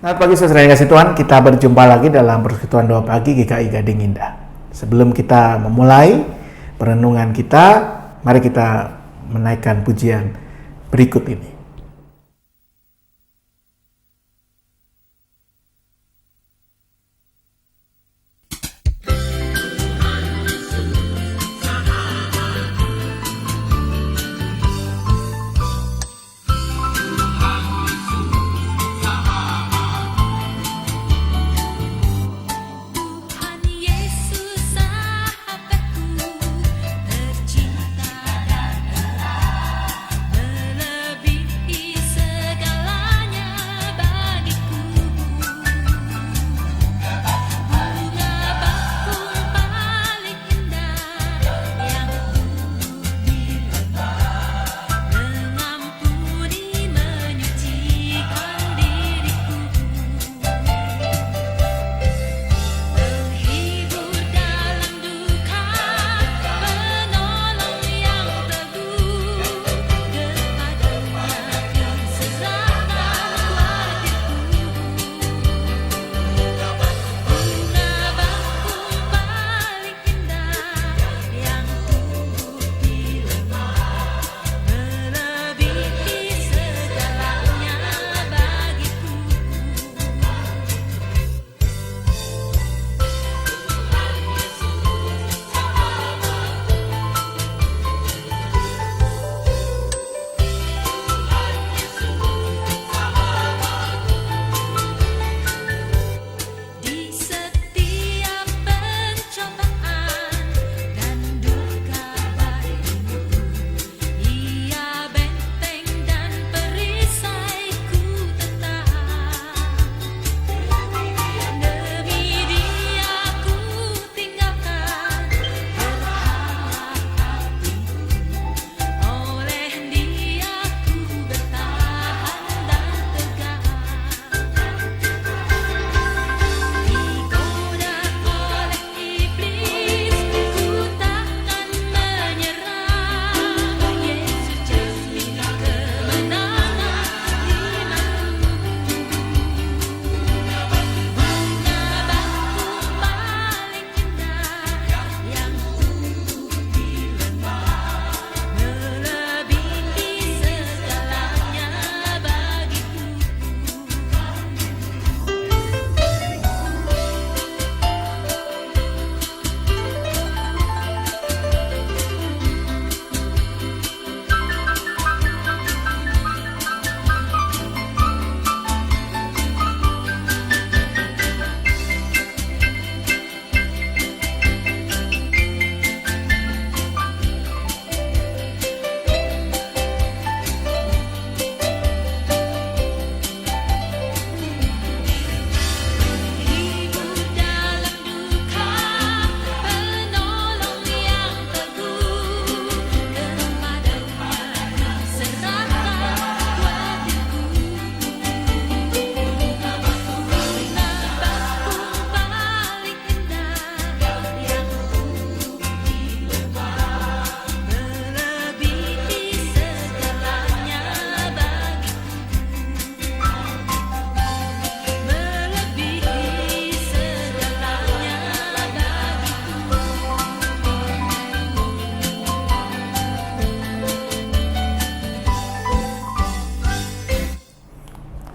Selamat pagi saudara yang kasih Tuhan, kita berjumpa lagi dalam persekutuan doa pagi GKI Gading Indah. Sebelum kita memulai perenungan kita, mari kita menaikkan pujian berikut ini.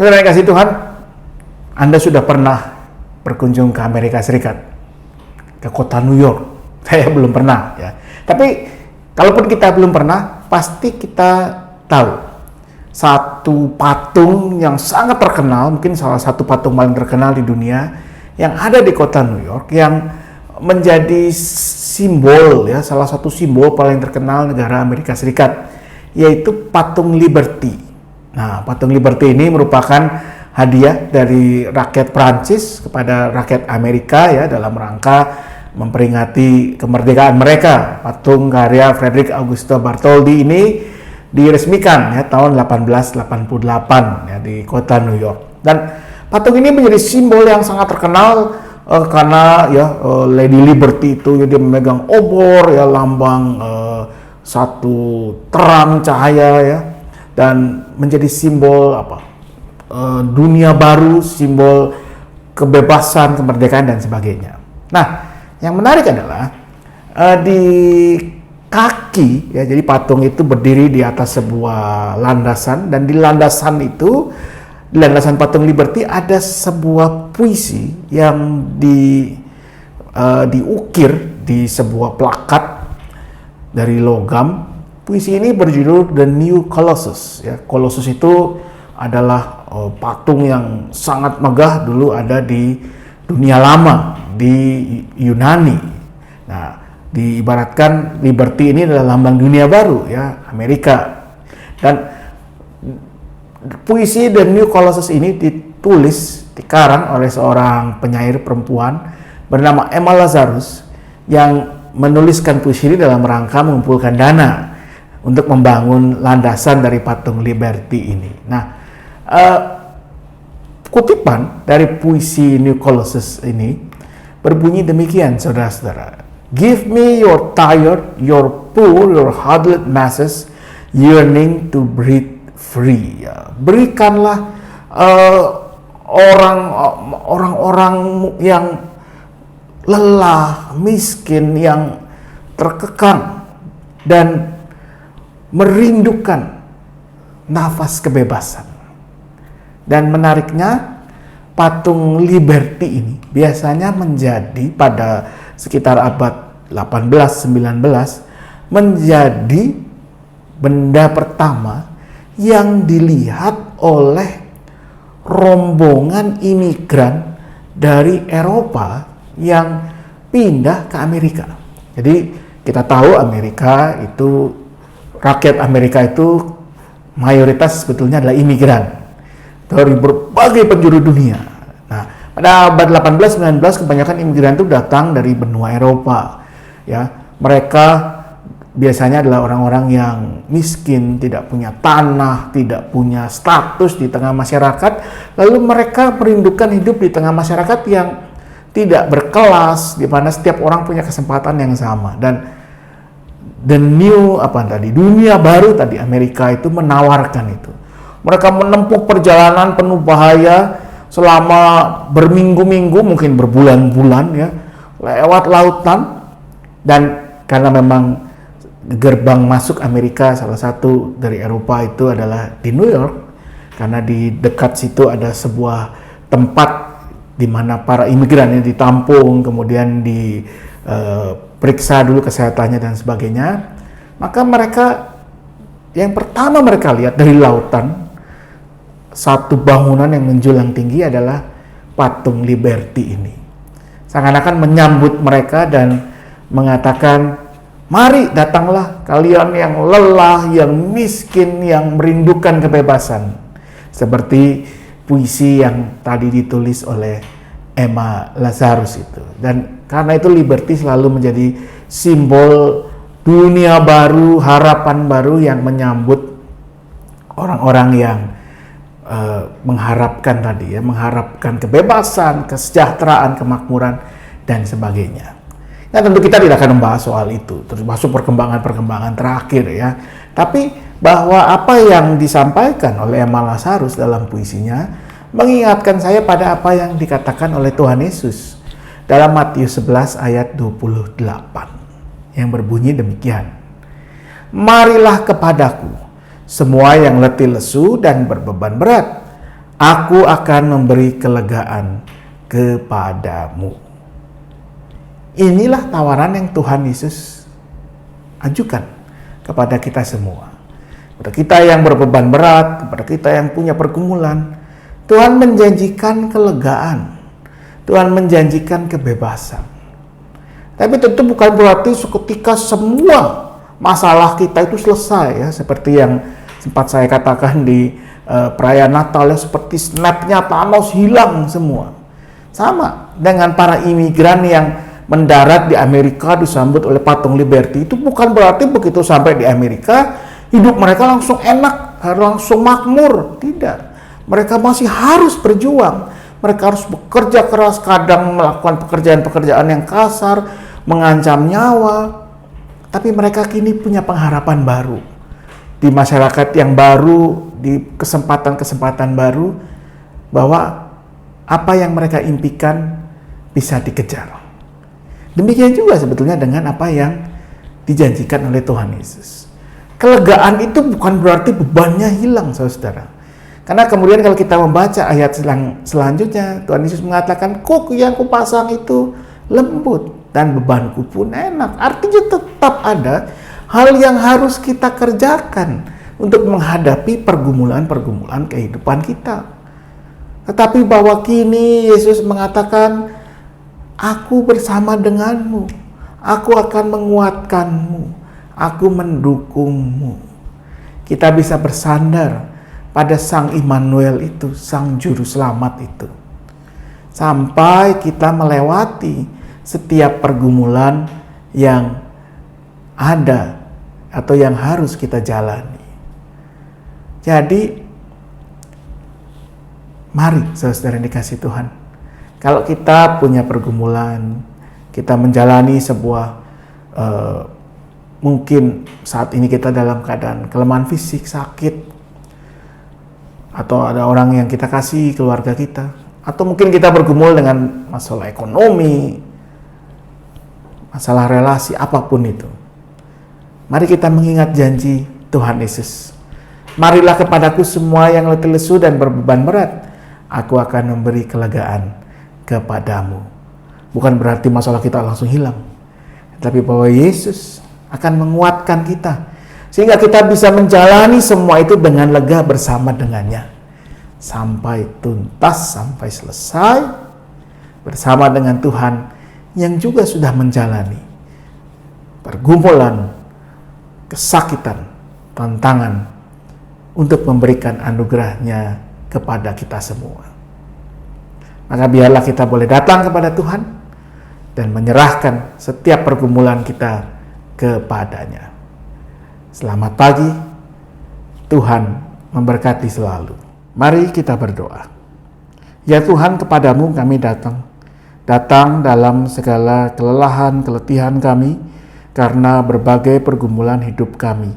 Saudara yang kasih Tuhan, Anda sudah pernah berkunjung ke Amerika Serikat, ke kota New York? Saya belum pernah ya. Tapi kalaupun kita belum pernah, pasti kita tahu satu patung yang sangat terkenal, mungkin salah satu patung paling terkenal di dunia yang ada di kota New York, yang menjadi simbol ya, salah satu simbol paling terkenal negara Amerika Serikat, yaitu patung Liberty. Nah, patung Liberty ini merupakan hadiah dari rakyat Prancis kepada rakyat Amerika ya, dalam rangka memperingati kemerdekaan mereka. Patung karya Frederick Auguste Bartholdi ini diresmikan ya tahun 1888 ya di kota New York. Dan patung ini menjadi simbol yang sangat terkenal karena ya Lady Liberty itu ya, dia memegang obor ya, lambang satu terang cahaya ya, dan menjadi simbol dunia baru, simbol kebebasan, kemerdekaan dan sebagainya. Nah, yang menarik adalah di kaki ya, jadi patung itu berdiri di atas sebuah landasan, dan di landasan itu, di landasan patung Liberty ada sebuah puisi yang diukir di sebuah plakat dari logam. Puisi ini berjudul The New Colossus ya. Colossus itu adalah patung yang sangat megah, dulu ada di dunia lama, di Yunani. Nah, diibaratkan Liberty ini adalah lambang dunia baru ya, Amerika. Dan puisi The New Colossus ini dikarang oleh seorang penyair perempuan bernama Emma Lazarus, yang menuliskan puisi ini dalam rangka mengumpulkan dana untuk membangun landasan dari patung Liberty ini. Nah, kutipan dari puisi New Colossus ini berbunyi demikian, saudara-saudara. Give me your tired, your poor, your huddled masses, yearning to breathe free. Ya, berikanlah orang-orang yang lelah, miskin, yang terkekang dan merindukan nafas kebebasan. Dan menariknya, patung Liberty ini biasanya menjadi pada sekitar abad 18-19 menjadi benda pertama yang dilihat oleh rombongan imigran dari Eropa yang pindah ke Amerika. Jadi kita tahu rakyat Amerika itu mayoritas sebetulnya adalah imigran dari berbagai penjuru dunia. Nah, pada abad 18-19 kebanyakan imigran itu datang dari benua Eropa. Ya, mereka biasanya adalah orang-orang yang miskin, tidak punya tanah, tidak punya status di tengah masyarakat. Lalu mereka merindukan hidup di tengah masyarakat yang tidak berkelas, di mana setiap orang punya kesempatan yang sama. Dan dunia baru tadi Amerika itu menawarkan itu. Mereka menempuh perjalanan penuh bahaya selama berminggu-minggu, mungkin berbulan-bulan ya, lewat lautan. Dan karena memang gerbang masuk Amerika salah satu dari Eropa itu adalah di New York, karena di dekat situ ada sebuah tempat di mana para imigran ini ditampung, kemudian diperiksa dulu kesehatannya dan sebagainya. Maka yang pertama mereka lihat dari lautan, satu bangunan yang menjulang tinggi adalah patung Liberty ini. Seakan-akan menyambut mereka dan mengatakan, mari datanglah kalian yang lelah, yang miskin, yang merindukan kebebasan. Seperti puisi yang tadi ditulis oleh Emma Lazarus itu. Dan karena itu Liberty selalu menjadi simbol dunia baru, harapan baru yang menyambut orang-orang yang mengharapkan kebebasan, kesejahteraan, kemakmuran dan sebagainya. Nah, tentu kita tidak akan membahas soal itu, termasuk perkembangan-perkembangan terakhir ya. Tapi bahwa apa yang disampaikan oleh Emma Lazarus dalam puisinya mengingatkan saya pada apa yang dikatakan oleh Tuhan Yesus dalam Matius 11 ayat 28 yang berbunyi demikian. Marilah kepadaku semua yang letih lesu dan berbeban berat, aku akan memberi kelegaan kepadamu. Inilah tawaran yang Tuhan Yesus ajukan kepada kita semua. Kepada kita yang berbeban berat, kepada kita yang punya pergumulan, Tuhan menjanjikan kelegaan. Tuhan menjanjikan kebebasan. Tapi tentu bukan berarti seketika semua masalah kita itu selesai ya, seperti yang sempat saya katakan di perayaan Natal ya, seperti snapnya Thanos hilang semua. Sama dengan para imigran yang mendarat di Amerika disambut oleh patung Liberty, itu bukan berarti begitu sampai di Amerika hidup mereka langsung enak, langsung makmur. Tidak. Mereka masih harus berjuang. Mereka harus bekerja keras, kadang melakukan pekerjaan-pekerjaan yang kasar, mengancam nyawa. Tapi mereka kini punya pengharapan baru. Di masyarakat yang baru, di kesempatan-kesempatan baru, bahwa apa yang mereka impikan bisa dikejar. Demikian juga sebetulnya dengan apa yang dijanjikan oleh Tuhan Yesus. Kelegaan itu bukan berarti bebannya hilang, saudara. Karena kemudian kalau kita membaca ayat selanjutnya, Tuhan Yesus mengatakan, "Kuk yang kupasang itu lembut dan bebanku pun enak." Artinya tetap ada hal yang harus kita kerjakan untuk menghadapi pergumulan-pergumulan kehidupan kita. Tetapi bahwa kini Yesus mengatakan, "Aku bersama denganmu, aku akan menguatkanmu, aku mendukungmu." Kita bisa bersandar pada Sang Immanuel itu, Sang Juru Selamat itu. Sampai kita melewati setiap pergumulan yang ada atau yang harus kita jalani. Jadi, mari saudara yang dikasihi Tuhan, kalau kita punya pergumulan, kita menjalani sebuah mungkin saat ini kita dalam keadaan kelemahan fisik, sakit, atau ada orang yang kita kasih, keluarga kita, atau mungkin kita bergumul dengan masalah ekonomi, masalah relasi, apapun itu. Mari kita mengingat janji Tuhan Yesus. "Marilah kepadaku semua yang letih lesu dan berbeban berat, aku akan memberi kelegaan kepadamu." Bukan berarti masalah kita langsung hilang, tapi bahwa Yesus akan menguatkan kita sehingga kita bisa menjalani semua itu dengan lega bersama dengannya sampai tuntas, sampai selesai bersama dengan Tuhan yang juga sudah menjalani pergumulan, kesakitan, tantangan untuk memberikan anugerahnya kepada kita semua. Maka biarlah kita boleh datang kepada Tuhan dan menyerahkan setiap pergumulan kita kepadanya. Selamat pagi, Tuhan memberkati selalu. Mari kita berdoa. Ya Tuhan, kepadamu kami datang dalam segala kelelahan, keletihan kami, karena berbagai pergumulan hidup kami.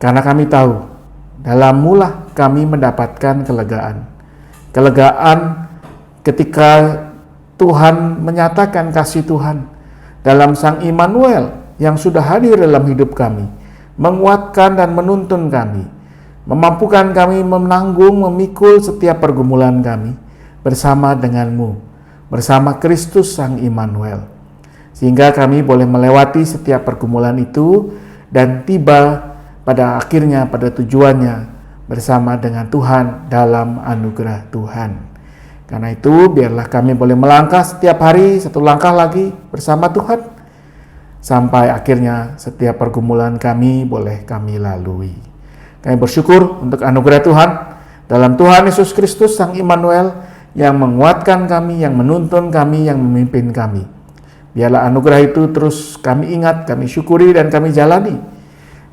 Karena kami tahu, dalam-Mulah kami mendapatkan kelegaan. Kelegaan ketika Tuhan menyatakan kasih Tuhan dalam Sang Immanuel yang sudah hadir dalam hidup kami, menguatkan dan menuntun kami, memampukan kami menanggung, memikul setiap pergumulan kami bersama denganmu, bersama Kristus Sang Immanuel, sehingga kami boleh melewati setiap pergumulan itu dan tiba pada akhirnya, pada tujuannya bersama dengan Tuhan dalam anugerah Tuhan. Karena itu biarlah kami boleh melangkah setiap hari satu langkah lagi bersama Tuhan, sampai akhirnya setiap pergumulan kami boleh kami lalui. Kami bersyukur untuk anugerah Tuhan dalam Tuhan Yesus Kristus Sang Immanuel yang menguatkan kami, yang menuntun kami, yang memimpin kami. Biarlah anugerah itu terus kami ingat, kami syukuri dan kami jalani.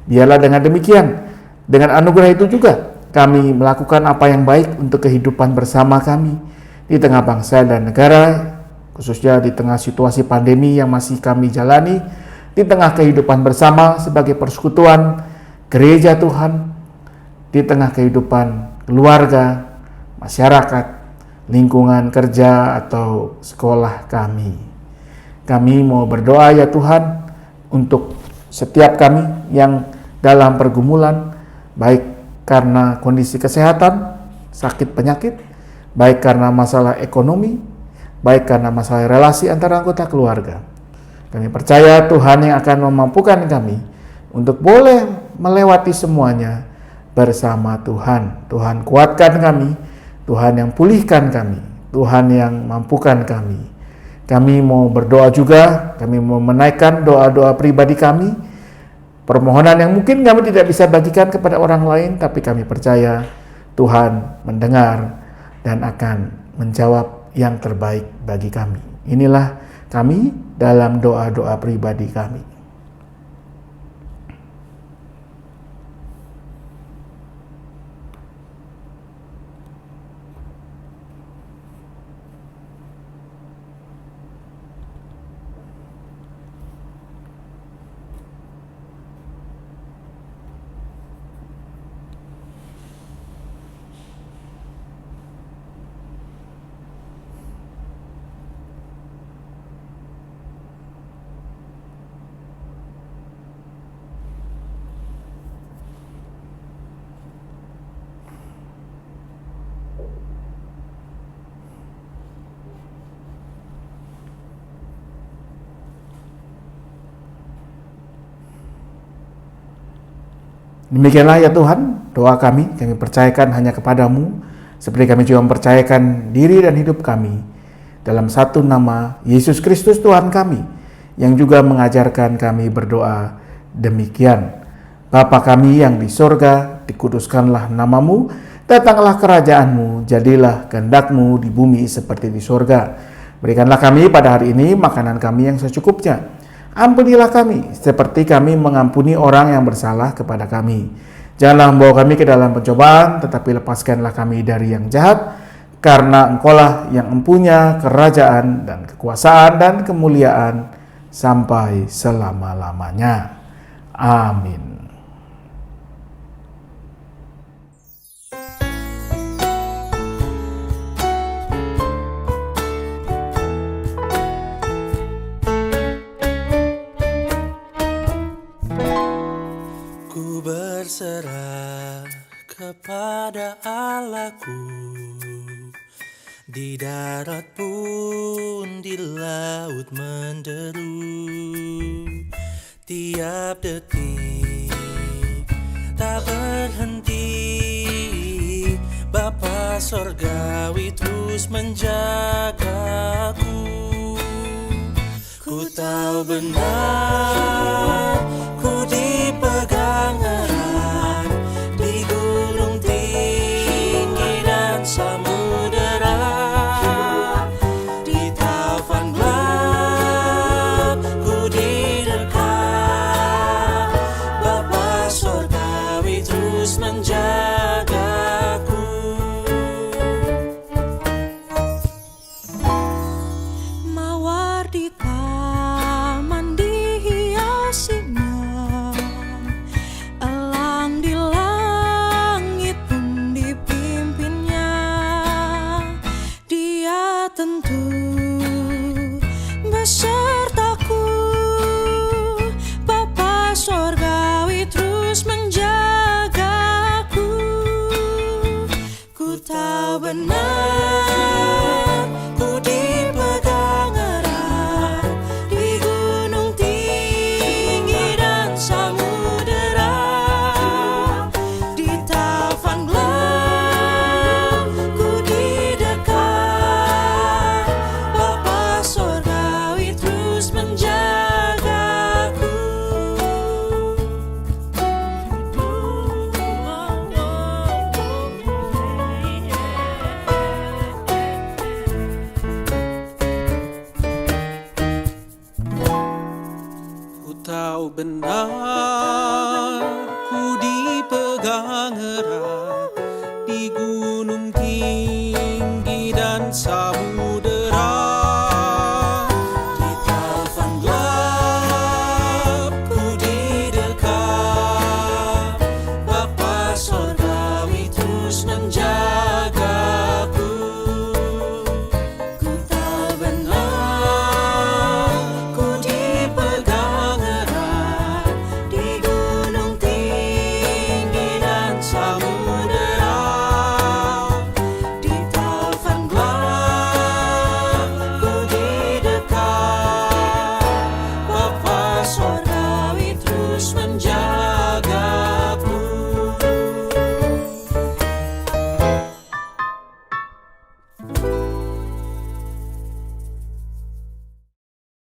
Biarlah dengan demikian, dengan anugerah itu juga kami melakukan apa yang baik untuk kehidupan bersama kami di tengah bangsa dan negara, khususnya di tengah situasi pandemi yang masih kami jalani, di tengah kehidupan bersama sebagai persekutuan gereja Tuhan, di tengah kehidupan keluarga, masyarakat, lingkungan kerja atau sekolah kami. Kami mau berdoa ya Tuhan untuk setiap kami yang dalam pergumulan, baik karena kondisi kesehatan, sakit penyakit, baik karena masalah ekonomi, baik karena masalah relasi antara anggota keluarga. Kami percaya Tuhan yang akan memampukan kami untuk boleh melewati semuanya bersama Tuhan. Tuhan kuatkan kami, Tuhan yang pulihkan kami, Tuhan yang mampukan kami. Kami mau berdoa juga, kami mau menaikkan doa-doa pribadi kami, permohonan yang mungkin kami tidak bisa bagikan kepada orang lain, tapi kami percaya Tuhan mendengar dan akan menjawab yang terbaik bagi kami. Inilah kami dalam doa-doa pribadi kami. Demikianlah ya Tuhan, doa kami percayakan hanya kepadamu, seperti kami juga mempercayakan diri dan hidup kami, dalam satu nama Yesus Kristus Tuhan kami, yang juga mengajarkan kami berdoa demikian. Bapa kami yang di sorga, dikuduskanlah namamu, datanglah kerajaanmu, jadilah kehendakmu di bumi seperti di sorga. Berikanlah kami pada hari ini makanan kami yang secukupnya. Ampunilah kami, seperti kami mengampuni orang yang bersalah kepada kami. Janganlah membawa kami ke dalam pencobaan, tetapi lepaskanlah kami dari yang jahat, karena Engkaulah yang mempunyai kerajaan dan kekuasaan dan kemuliaan sampai selama-lamanya. Amin. Berserah kepada Allahku, di darat pun di laut menderu, tiap detik tak berhenti. Bapa Sorgawi terus menjagaku. Ku tahu benar, ku dipegang erat di gunung tinggi dan samudera, di taufan gelap ku didekat. Bapa Sorgawi terus menjagaku. Mawar di taman dihiasinya, elang di langit pun dipimpinnya. Dia tentu besertaku. Bapa Sorgawi terus menjagaku. Ku tahu benar, ku dipegang erat di gunung tinggi dan samudera, di taufan gelap ku didekat. Bapa Sorgawi terus menjagaku. Ku tahu benar, ku dipegang erat di